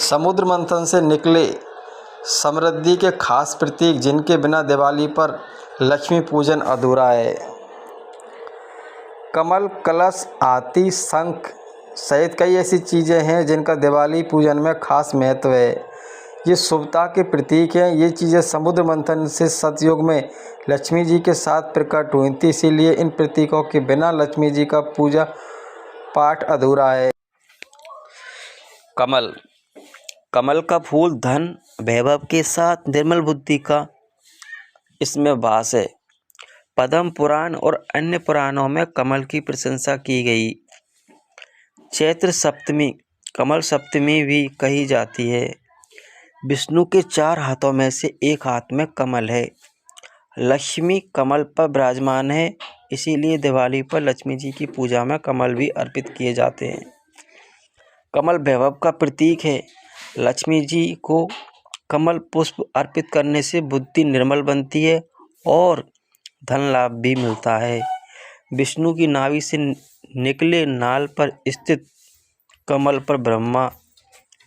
समुद्र मंथन से निकले समृद्धि के खास प्रतीक जिनके बिना दिवाली पर लक्ष्मी पूजन अधूरा है। कमल, कलश, हाथी, शंख सहित कई ऐसी चीज़ें हैं जिनका दिवाली पूजन में खास महत्व है। ये शुभता के प्रतीक हैं। ये चीज़ें समुद्र मंथन से सतयुग में लक्ष्मी जी के साथ प्रकट हुई थी, इसीलिए इन प्रतीकों के बिना लक्ष्मी जी का पूजा पाठ अधूरा है। कमल। कमल का फूल धन वैभव के साथ निर्मल बुद्धि का इसमें वास है। पद्म पुराण और अन्य पुराणों में कमल की प्रशंसा की गई। चैत्र सप्तमी कमल सप्तमी भी कही जाती है। विष्णु के 4 हाथों में से एक हाथ में कमल है। लक्ष्मी कमल पर विराजमान है, इसीलिए दिवाली पर लक्ष्मी जी की पूजा में कमल भी अर्पित किए जाते हैं। कमल वैभव का प्रतीक है। लक्ष्मी जी को कमल पुष्प अर्पित करने से बुद्धि निर्मल बनती है और धन लाभ भी मिलता है। विष्णु की नाभि से निकले नाल पर स्थित कमल पर ब्रह्मा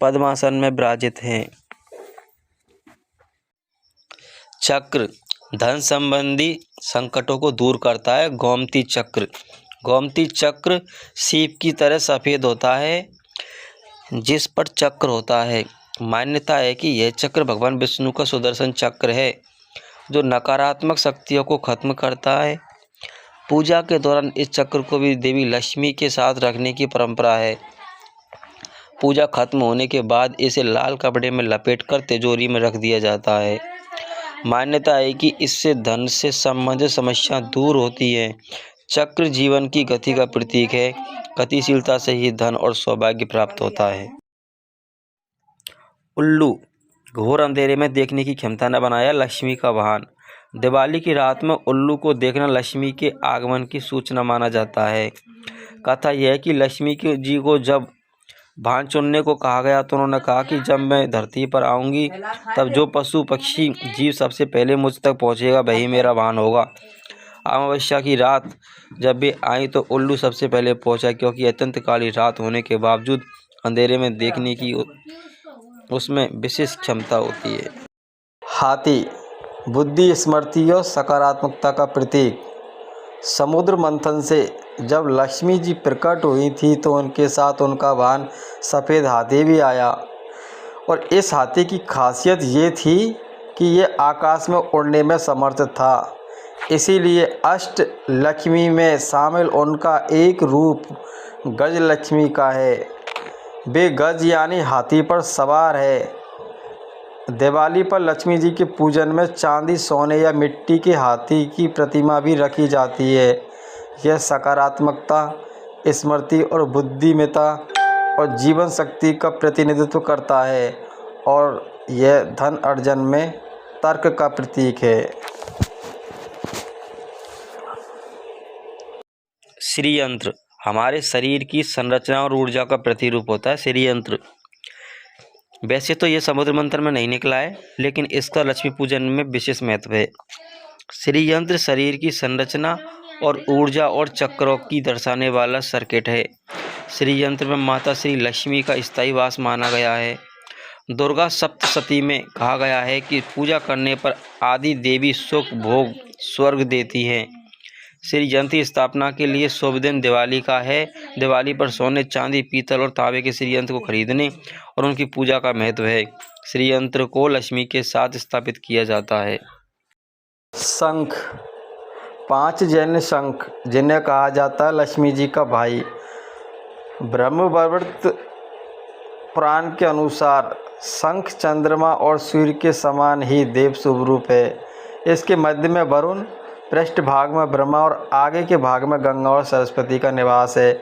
पद्मासन में विराजित हैं। चक्र धन संबंधी संकटों को दूर करता है। गोमती चक्र। गोमती चक्र सीप की तरह सफ़ेद होता है जिस पर चक्र होता है। मान्यता है कि यह चक्र भगवान विष्णु का सुदर्शन चक्र है जो नकारात्मक शक्तियों को खत्म करता है। पूजा के दौरान इस चक्र को भी देवी लक्ष्मी के साथ रखने की परंपरा है। पूजा खत्म होने के बाद इसे लाल कपड़े में लपेटकर तिजोरी में रख दिया जाता है। मान्यता है कि इससे धन से संबंधित समस्या दूर होती है। चक्र जीवन की गति का प्रतीक है। गतिशीलता से ही धन और सौभाग्य प्राप्त होता है। उल्लू घोर अंधेरे में देखने की क्षमता न बनाया लक्ष्मी का वाहन। दिवाली की रात में उल्लू को देखना लक्ष्मी के आगमन की सूचना माना जाता है। कथा यह है कि लक्ष्मी जी को जब वाहन चुनने को कहा गया तो उन्होंने कहा कि जब मैं धरती पर आऊँगी तब जो पशु पक्षी जीव सबसे पहले मुझ तक पहुँचेगा वही मेरा वाहन होगा। अमावस्या की रात जब वे आई तो उल्लू सबसे पहले पहुँचा, क्योंकि अत्यंत काली रात होने के बावजूद अंधेरे में देखने की उसमें विशेष क्षमता होती है। हाथी बुद्धि, स्मृति और सकारात्मकता का प्रतीक। समुद्र मंथन से जब लक्ष्मी जी प्रकट हुई थी तो उनके साथ उनका वाहन सफ़ेद हाथी भी आया, और इस हाथी की खासियत ये थी कि ये आकाश में उड़ने में समर्थ था। इसीलिए अष्ट लक्ष्मी में शामिल उनका एक रूप गज लक्ष्मी का है। वे गज यानी हाथी पर सवार है। दिवाली पर लक्ष्मी जी के पूजन में चांदी, सोने या मिट्टी के हाथी की प्रतिमा भी रखी जाती है। यह सकारात्मकता, स्मृति और बुद्धिमत्ता और जीवन शक्ति का प्रतिनिधित्व करता है, और यह धन अर्जन में तर्क का प्रतीक है। श्रीयंत्र हमारे शरीर की संरचना और ऊर्जा का प्रतिरूप होता है। श्रीयंत्र वैसे तो ये समुद्र मंथन में नहीं निकला है, लेकिन इसका लक्ष्मी पूजन में विशेष महत्व है। श्रीयंत्र शरीर की संरचना और ऊर्जा और चक्रों की दर्शाने वाला सर्किट है। श्रीयंत्र में माता श्री लक्ष्मी का स्थायी वास माना गया है। दुर्गा सप्तशती में कहा गया है कि पूजा करने पर आदि देवी सुख भोग स्वर्ग देती हैं। श्रीयंत्र की स्थापना के लिए शुभ दिन दिवाली का है। दिवाली पर सोने, चांदी, पीतल और तांबे के श्रीयंत्र को खरीदने और उनकी पूजा का महत्व है। श्रीयंत्र को लक्ष्मी के साथ स्थापित किया जाता है। शंख 5 जैन शंख जिन्हें कहा जाता है लक्ष्मी जी का भाई। ब्रह्मवैवर्त पुराण के अनुसार शंख चंद्रमा और सूर्य के समान ही देव स्वरूप है। इसके मध्य में वरुण, पृष्ठभाग में ब्रह्मा और आगे के भाग में गंगा और सरस्वती का निवास है।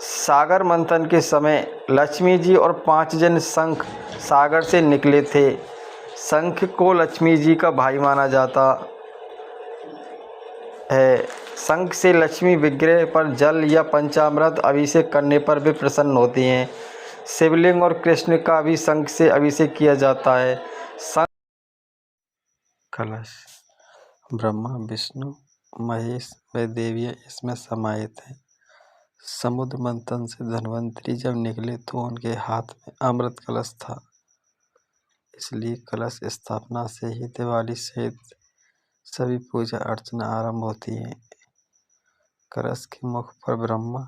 सागर मंथन के समय लक्ष्मी जी और 5 जन शंख सागर से निकले थे। शंख को लक्ष्मी जी का भाई माना जाता है। शंख से लक्ष्मी विग्रह पर जल या पंचामृत अभिषेक करने पर भी प्रसन्न होती हैं। शिवलिंग और कृष्ण का भी शंख से अभिषेक किया जाता है। शंख कलश ब्रह्मा, विष्णु, महेश व देवियाँ इसमें समाहित हैं। समुद्र मंथन से धन्वंतरी जब निकले तो उनके हाथ में अमृत कलश था। इसलिए कलश स्थापना से ही दिवाली सहित सभी पूजा अर्चना आरंभ होती है। कलश के मुख पर ब्रह्मा,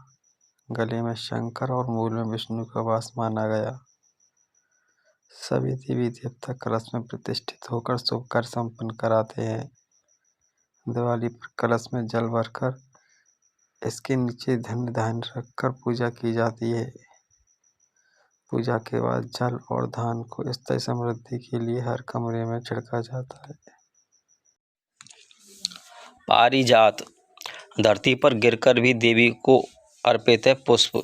गले में शंकर और मूल में विष्णु का वास माना गया। सभी देवी देवता कलश में प्रतिष्ठित होकर शुभ कार्य संपन्न कराते हैं। दिवाली पर कलश में जल भरकर इसके नीचे धन्य धान्य रखकर पूजा की जाती है। पूजा के बाद जल और धान को स्थायी समृद्धि के लिए हर कमरे में छिड़का जाता है। पारिजात धरती पर गिरकर भी देवी को अर्पित है पुष्प।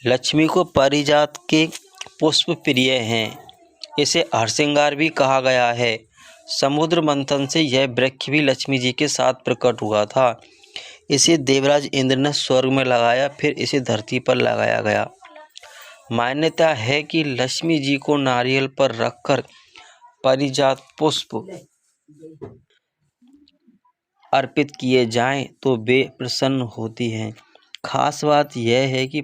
लक्ष्मी को पारिजात के पुष्प प्रिय हैं। इसे हरसिंगार भी कहा गया है। समुद्र मंथन से यह वृक्ष भी लक्ष्मी जी के साथ प्रकट हुआ था। इसे देवराज इंद्र ने स्वर्ग में लगाया, फिर इसे धरती पर लगाया गया। मान्यता है कि लक्ष्मी जी को नारियल पर रखकर पारिजात पुष्प अर्पित किए जाएं तो वे प्रसन्न होती हैं। खास बात यह है कि